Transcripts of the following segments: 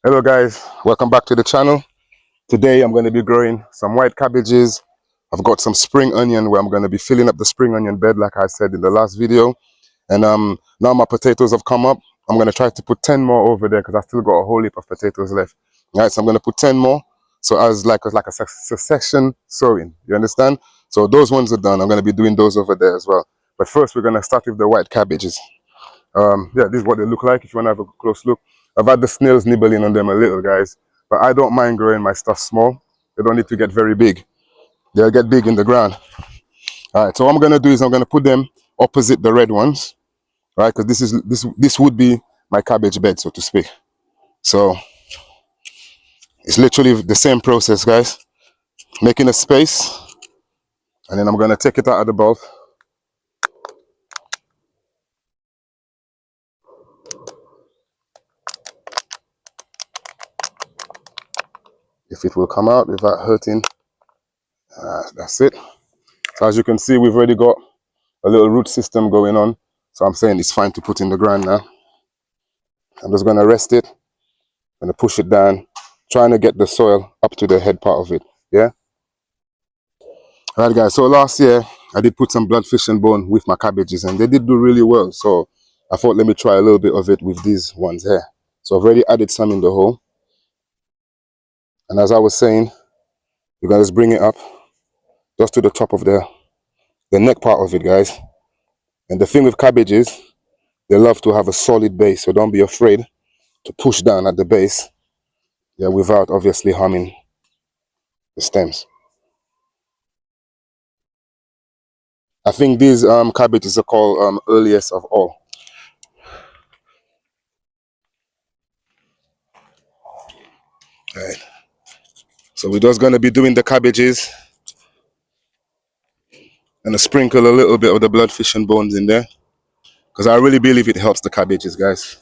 Hello guys, welcome back to the channel. Today I'm going to be growing some white cabbages. I've got some spring onion where I'm going to be filling up the spring onion bed like I said in the last video. And now my potatoes have come up. I'm going to try to put 10 more over there because I still got a whole heap of potatoes left. All right, so I'm going to put 10 more. So as like a succession sowing, you understand? So those ones are done. I'm going to be doing those over there as well. But first we're going to start with the white cabbages. Yeah, this is what they look like if you want to have a close look. I've had the snails nibbling on them a little, guys, but I don't mind growing my stuff small. They don't need to get very big. They'll get big in the ground. All right, so what I'm going to do is I'm going to put them opposite the red ones, right? Because this would be my cabbage bed, so to speak. So it's literally the same process, guys. Making a space, and then I'm going to take it out of the bulb. If it will come out without hurting, that's it. So as you can see, we've already got a little root system going on. So I'm saying it's fine to put in the ground now. I'm just going to rest it. I'm going to push it down, trying to get the soil up to the head part of it. Yeah? Alright guys, so last year I did put some bloodfish and bone with my cabbages and they did do really well. So I thought let me try a little bit of it with these ones here. So I've already added some in the hole. And as I was saying, you're going to just bring it up just to the top of the neck part of it, guys. And the thing with cabbages, they love to have a solid base, so don't be afraid to push down at the base, yeah, without obviously harming the stems. I think these cabbages are called earliest of all. All right. So we're just going to be doing the cabbages and sprinkle a little bit of the bloodfish and bones in there because I really believe it helps the cabbages, guys.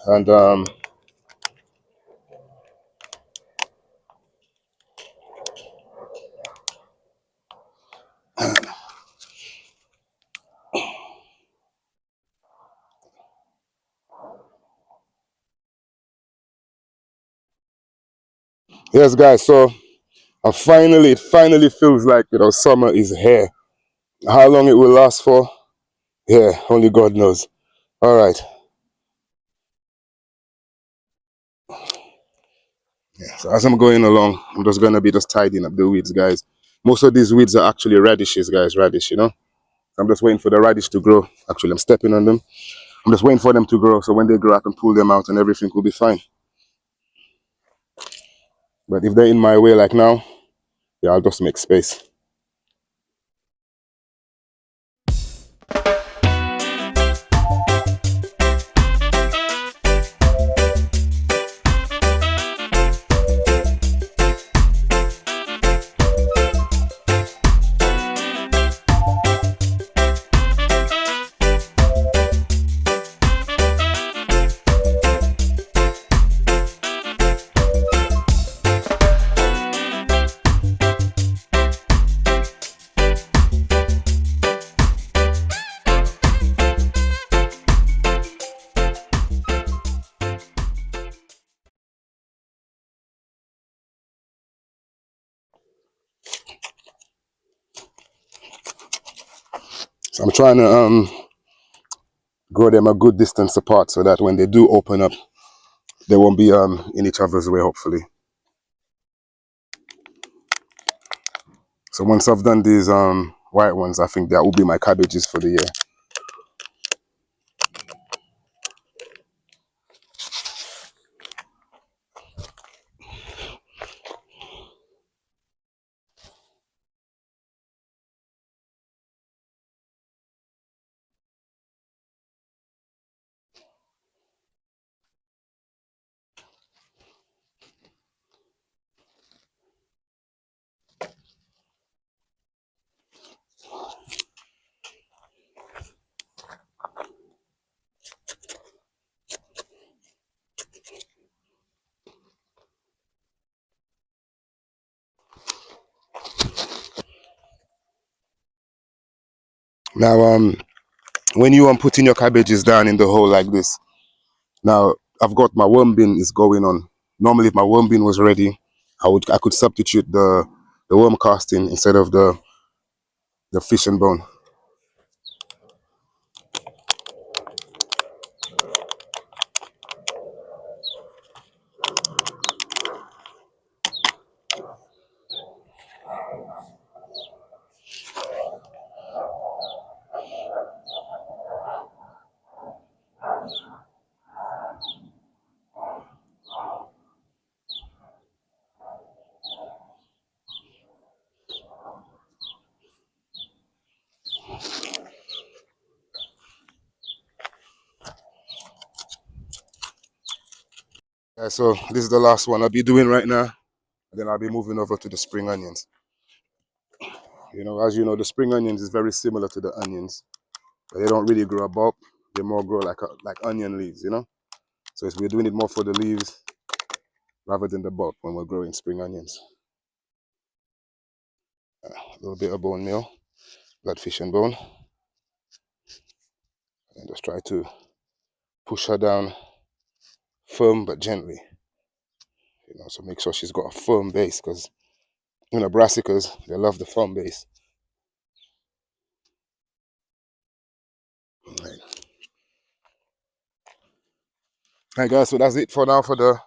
And yes, guys, so it finally feels like, you know, summer is here. How long it will last for, yeah, only God knows. All right. Yeah, so as I'm going along, I'm just going to be just tidying up the weeds, guys. Most of these weeds are actually radishes, guys, radish, you know. I'm just waiting for the radish to grow. Actually, I'm stepping on them. I'm just waiting for them to grow, so when they grow, I can pull them out and everything will be fine. But if they're in my way like now, yeah, I'll just make space. So I'm trying to grow them a good distance apart so that when they do open up, they won't be in each other's way, hopefully. So once I've done these white ones, I think that will be my cabbages for the year. Now, when you putting your cabbages down in the hole like this, now I've got my worm bin is going on. Normally, if my worm bin was ready, I could substitute the worm casting instead of the fish and bone. Yeah, so this is the last one I'll be doing right now. And then I'll be moving over to the spring onions. You know, as you know, the spring onions is very similar to the onions, but they don't really grow a bulb. They more grow like onion leaves, you know. So we're doing it more for the leaves rather than the bulb when we're growing spring onions. A little bit of bone meal, blood fish and bone, and just try to push her down firm but gently. You know, so make sure she's got a firm base because you know brassicas, they love the firm base. Right. Right guys, so that's it for now for the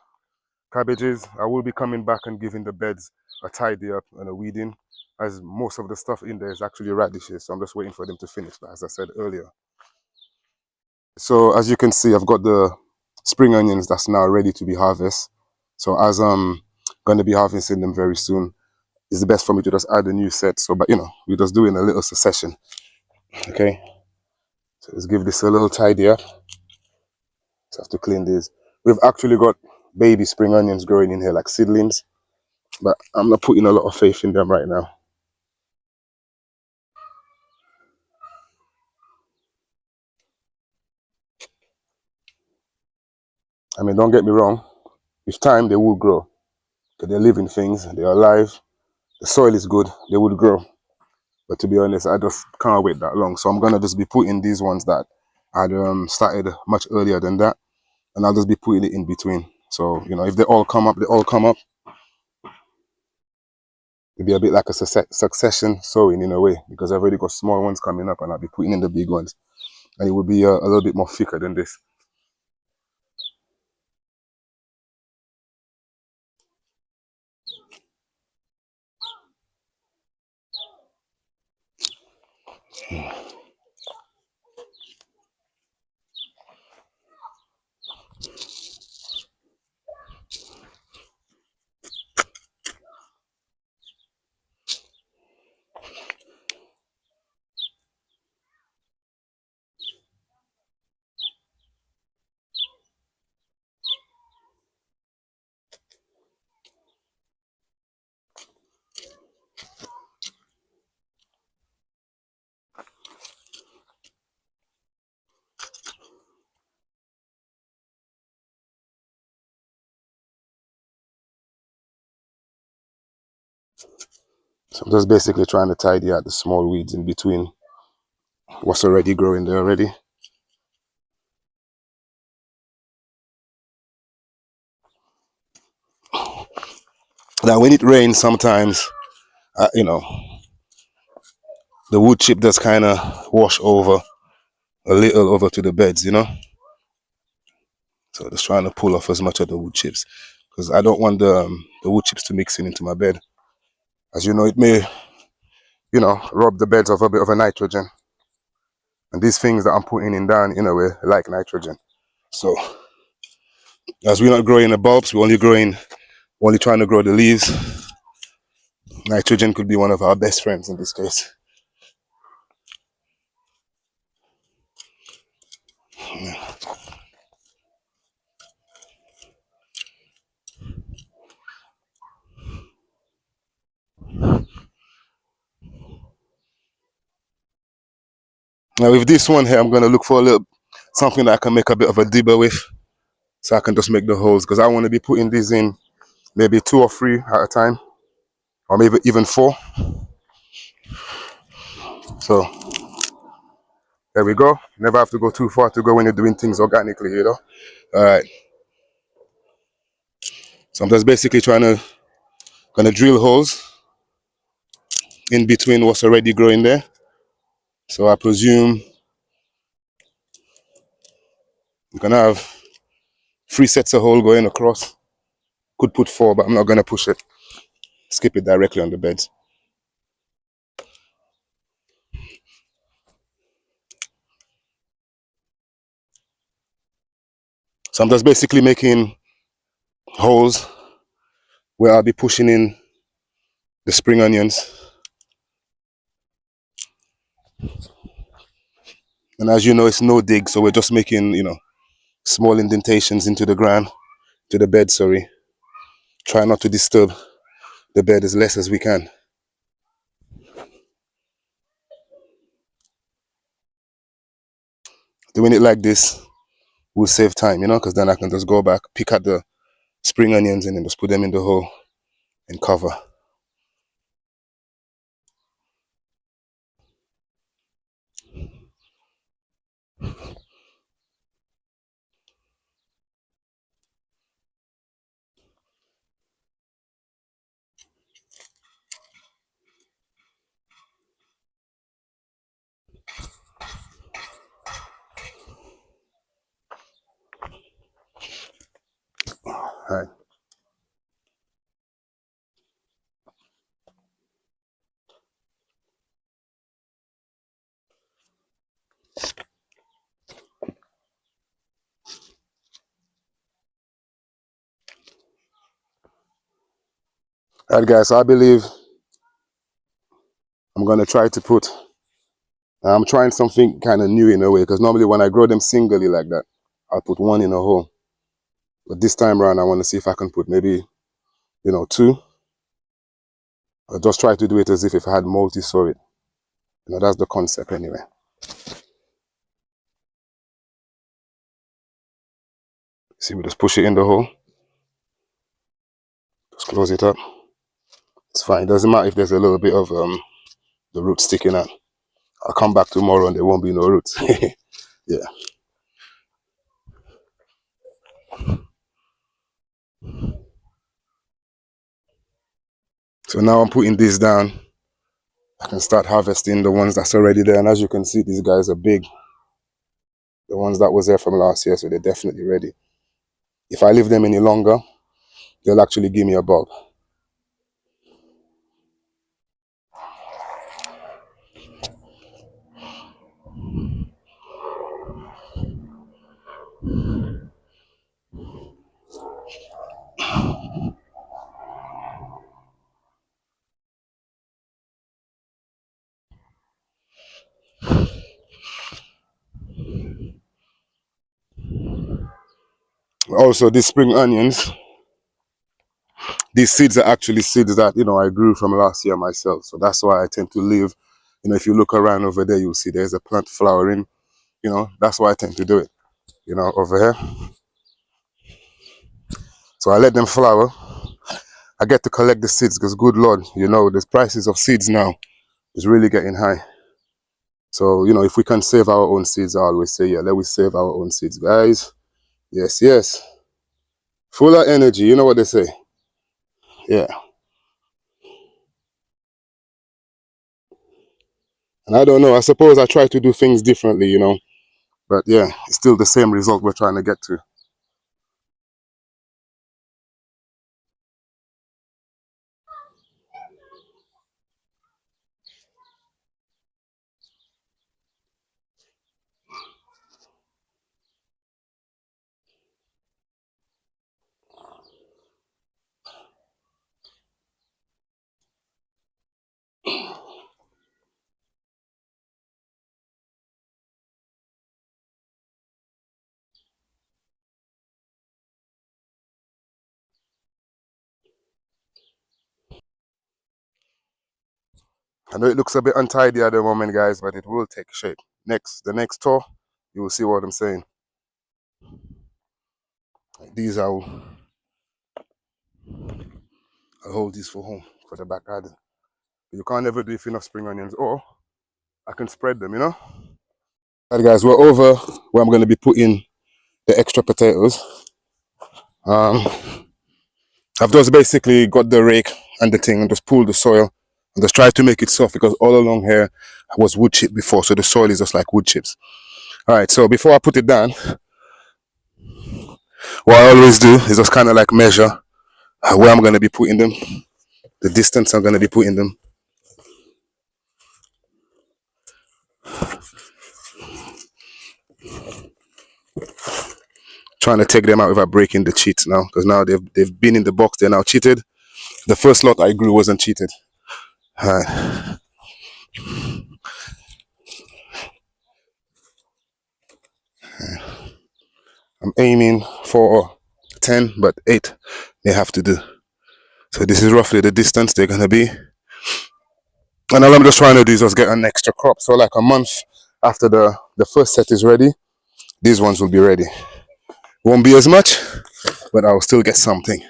cabbages. I will be coming back and giving the beds a tidy up and a weeding, as most of the stuff in there is actually radishes, so I'm just waiting for them to finish that, as I said earlier. So as you can see, I've got the spring onions that's now ready to be harvested. So as I'm going to be harvesting them very soon, it's the best for me to just add a new set. So, but you know, we're just doing a little succession. Okay, so let's give this a little tidy up. Just have to clean this. We've actually got baby spring onions growing in here like seedlings, but I'm not putting a lot of faith in them right now. I mean, don't get me wrong, with time they will grow. Because they're living things, they're alive, the soil is good, they would grow. But to be honest, I just can't wait that long. So I'm gonna just be putting these ones that I'd started much earlier than that, and I'll just be putting it in between. So, you know, if they all come up, they all come up. It'll be a bit like a succession sowing in a way, because I've already got small ones coming up and I'll be putting in the big ones. And it will be a little bit more thicker than this. So I'm just basically trying to tidy out the small weeds in between what's already growing there already. Now when it rains sometimes, you know, the wood chip does kind of wash over a little over to the beds, you know. So just trying to pull off as much of the wood chips because I don't want the wood chips to mix in into my bed. As you know, it may, you know, rob the beds of a bit of a nitrogen. And these things that I'm putting in down, in a way, like nitrogen. So as we're not growing the bulbs, we're only trying to grow the leaves. Nitrogen could be one of our best friends in this case. Now with this one here, I'm going to look for a little something that I can make a bit of a dibber with, so I can just make the holes, because I want to be putting these in maybe 2 or 3 at a time, or maybe even 4. So there we go. Never have to go too far to go when you're doing things organically, you know. All right. So I'm just basically gonna drill holes in between what's already growing there. So I presume I'm gonna have 3 sets of hole going across. Could put 4, but I'm not gonna push it. Skip it directly on the beds. So I'm just basically making holes where I'll be pushing in the spring onions. And as you know, it's no dig, so we're just making, small indentations into the ground, to the bed, sorry. Try not to disturb the bed as less as we can. Doing it like this will save time, because then I can just go back, pick out the spring onions and then just put them in the hole and cover. Alright. Alright guys, so I believe I'm gonna try to put, I'm trying something kind of new in a way, because normally when I grow them singly like that, I'll put 1 in a hole. But this time around, I want to see if I can put maybe, 2. I'll just try to do it as if I had multi-sow it. That's the concept anyway. See, we just push it in the hole. Just close it up. It's fine. It doesn't matter if there's a little bit of the root sticking out. I'll come back tomorrow and there won't be no roots. Yeah. So now I'm putting this down. I can start harvesting the ones that's already there. And as you can see, these guys are big. The ones that was there from last year, so they're definitely ready. If I leave them any longer, they'll actually give me a bulb. Also, these spring onions, these seeds are actually seeds that, I grew from last year myself. So that's why I tend to leave, if you look around over there, you'll see there's a plant flowering, that's why I tend to do it, over here. So I let them flower. I get to collect the seeds because good Lord, the prices of seeds now is really getting high. So, if we can save our own seeds, I always say, yeah, let us save our own seeds, guys. Yes, yes. Full of energy, you know what they say. Yeah. And I don't know, I suppose I try to do things differently, but yeah, it's still the same result we're trying to get to. I know it looks a bit untidy at the moment, guys, but it will take shape. The next tour, you will see what I'm saying. These I'll hold these for home, for the back garden. You can't ever do if enough spring onions, or I can spread them, Alright guys, we're over where I'm going to be putting the extra potatoes. I've just basically got the rake and the thing and just pulled the soil and just tried to make it soft because all along here was wood chip before, so the soil is just like wood chips. All right, so before I put it down, what I always do is just kind of like measure where I'm going to be putting them, the distance I'm going to be putting them. Trying to take them out without breaking the cheats now, because now they've been in the box, they're now cheated. The first lot I grew wasn't cheated. All right. I'm aiming for 10, but 8 they have to do. So this is roughly the distance they're going to be. And all I'm just trying to do is just get an extra crop. So like a month after the first set is ready, these ones will be ready. Won't be as much, but I'll still get something.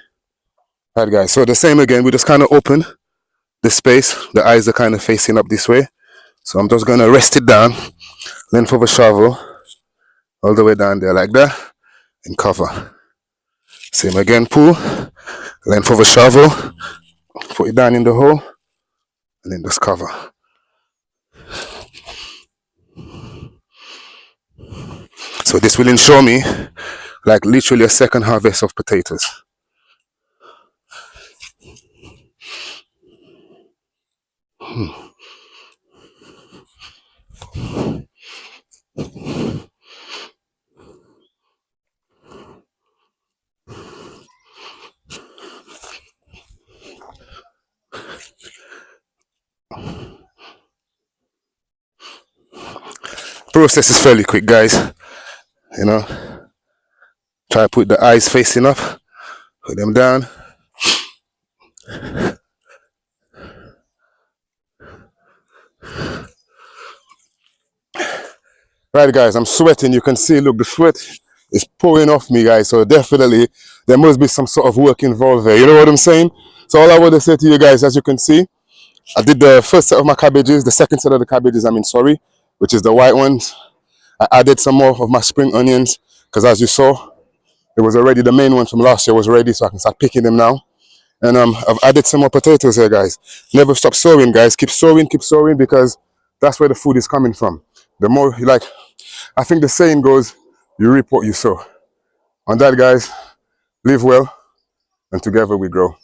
All right, guys, so the same again, we just kind of open the space. The eyes are kind of facing up this way. So I'm just going to rest it down, length of a shovel, all the way down there like that, and cover. Same again, pull, length of a shovel, put it down in the hole, and then just cover. So this will ensure me like literally a second harvest of potatoes. Process is fairly quick, guys. You know, try to put the eyes facing up, put them down. Right, guys, I'm sweating. You can see, look, the sweat is pouring off me, guys. So definitely there must be some sort of work involved there. You know what I'm saying? So all I want to say to you guys, as you can see, I did the first set of my cabbages, the second set of the cabbages, sorry, which is the white ones. I added some more of my spring onions because as you saw, it was already, the main one from last year was ready, so I can start picking them now. And I've added some more potatoes here, guys. Never stop sowing, guys. Keep sowing, because that's where the food is coming from. The more you like, I think the saying goes, you reap what you sow. On that, guys, live well, and together we grow.